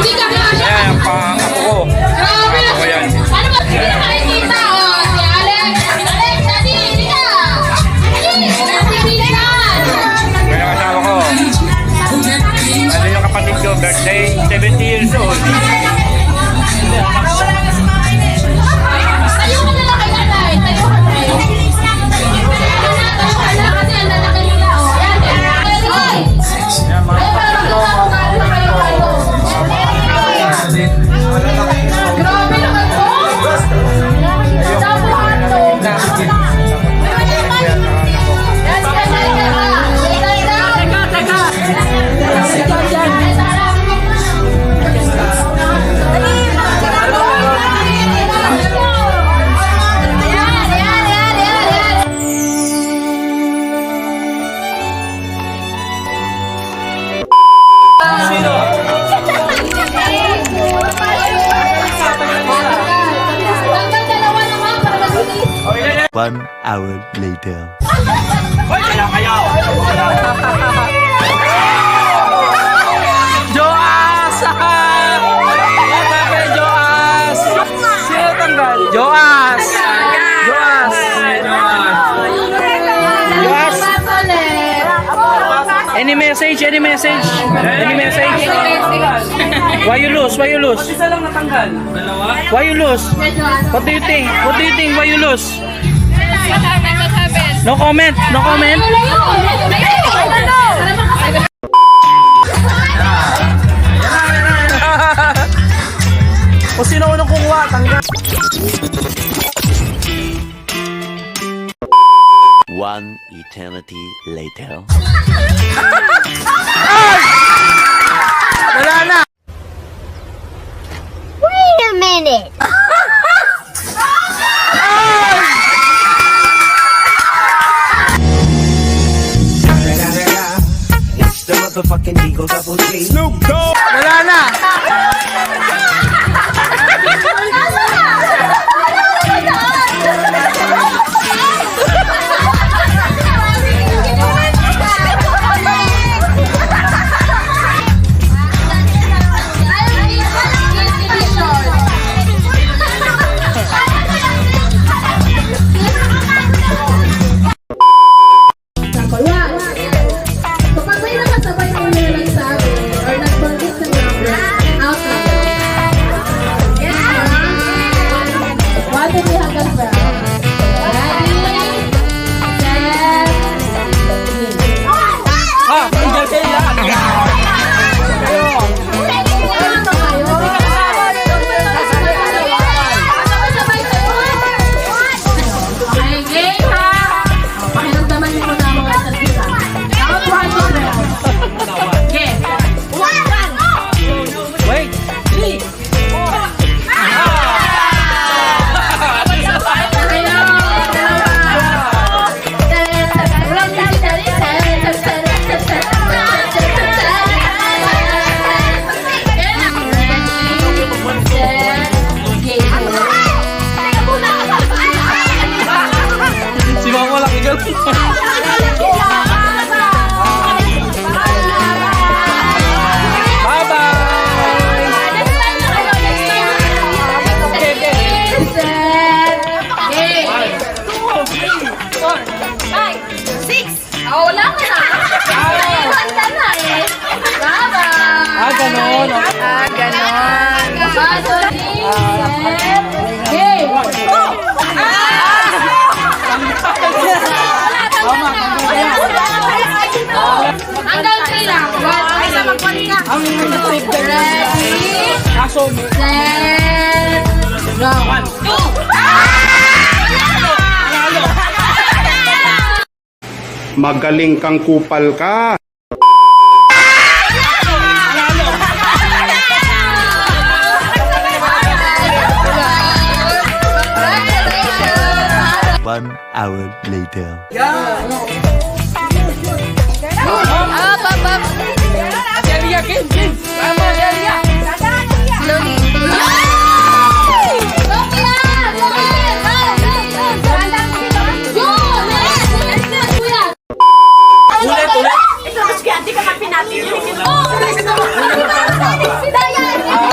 Ayan, ang pang-apo ko. Apo ko yan. Ano ba? Hindi na nakikita. Oh, si Alex. Alex, daddy, hindi ka. Kaya ang asawa ko. Ano yung kapatid ko? Birthday, 70 years old. Tayo ka na lang kay nanay. Tayo ka na. Kasi ang lalaki nila. Oh, yan. Ay! Ayan, mga kapatid ko. Grabe naman po! Dapuhan to! One hour later. Hoy, kaya kayo! Joas! Bakit Joas? Sino tanggal? Joas! Joas! Joas! Any message? Any message? Any message? Why you lose? Why you lose? Isa lang natanggal. Dalawa? Why you lose? What do you think? What do you think? Why you lose? No comment? No comment? Kung sino unang kukuha, tanggal. One eternity later. Wala na! Wait a minute. It's the motherfucking Eagle Double G. Wala na! Kapag may nakasabay mo na nagsabi or nagbanggit sa number, out na. What do we have as well? Ready? Set. Ah! Tanggal kayo yan! Okay, game ha! Pakiramdaman niyo muna ang mga salita. Nakakuhan ko na. Game. Wait! 3! Si Mama laki girl. Wala ka na. Handa na eh. Bye-bye. Ah, ganon. Ganon. Game. Hanggang 3 lang. Ang nag-save ka na. Ready, Kaso, set, go. 2. Magaling kang kupal ka. One hour later. Delia, game, game. Tama, Delia. Slowly. Ulit, ulit. Ito, mas kaya di ka kapinatin. Si Dayan!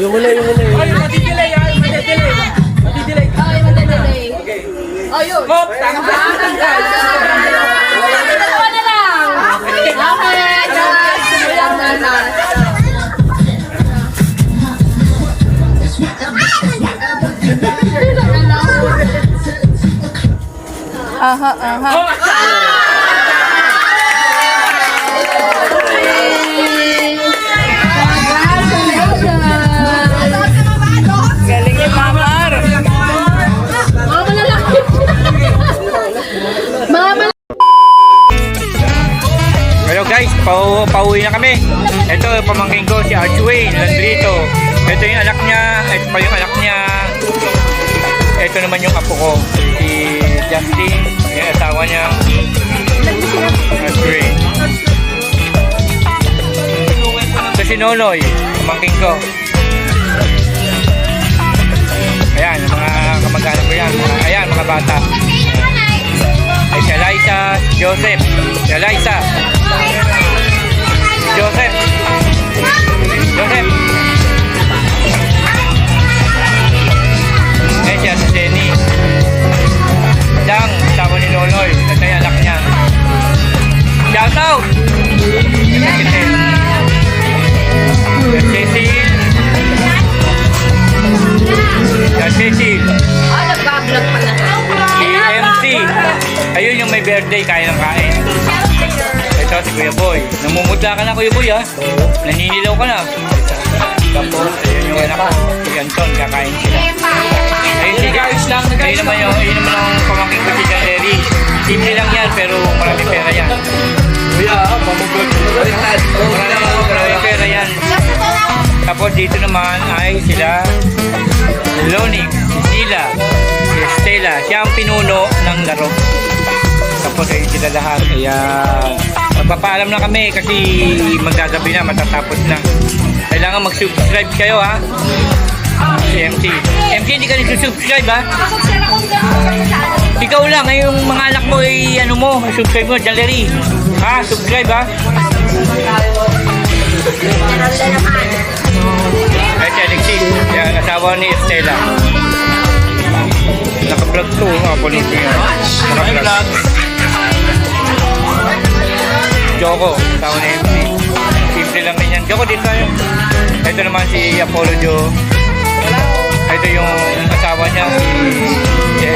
Yung huli. Ay, madidelay. Oh, yun. Hop! Tama ba? Dalawa na lang. Okay, Galing ni Mamar! Mga malalaki. Mga malalaki. Hello guys, pauwi na kami. Ito, pamangkin ko si Archway Landrito. Ito yung anak niya, ito pa yung anak niya. Ito naman yung apo ko, si Justin, yung asawa niya. Archway. Ito si Nonoy, pamangkin ko. Ayan, yung mga kamag-anak ko yan. Ayan, mga bata. Ay, si Eliza, si Joseph. Si Eliza. Joseph. Ayan siya, si Jenny. Dang, asawa ni Nonoy. Ito yung anak niya. Shout out! Cecil. Cecil. Nag-vlog pala. Si MC. Ayun yung may birthday, kain ng kain. Ito si Kuya Boy. Namumutla ka na, Kuya Boy, ha? Naninilaw ka na. Tapos, ayun yung anak ko. Si Anton, kakain sila. Ayun si guys lang. Ayun naman ang pamangkin ko si John Larry. Simple lang yan, pero maraming pera yan. Maraming pera yan. Tapos dito naman ay sila Lonix, si Sila, si Estela. Siya ang pinuno ng laro. Tapos ayun sila lahat. Kaya magpapaalam na kami kasi magdagabi na, matatapos na. Kailangan mag-subscribe kayo, ha? Si MC. MC, hindi ka nag-subscribe, ha? Ikaw lang, yung mga anak mo ay ano mo, subscribe mo, Jallery. Ha? Subscribe, ha? Ay, si Alexis. Yan, asawa ni Estela. Naka-vlog to. Napanood ko yan. Naka-vlog. Joko, asawa ni MC. Simple lang din yan. Joko, dito tayo. Ito naman si Apollo Jo. Ito yung asawa niya, si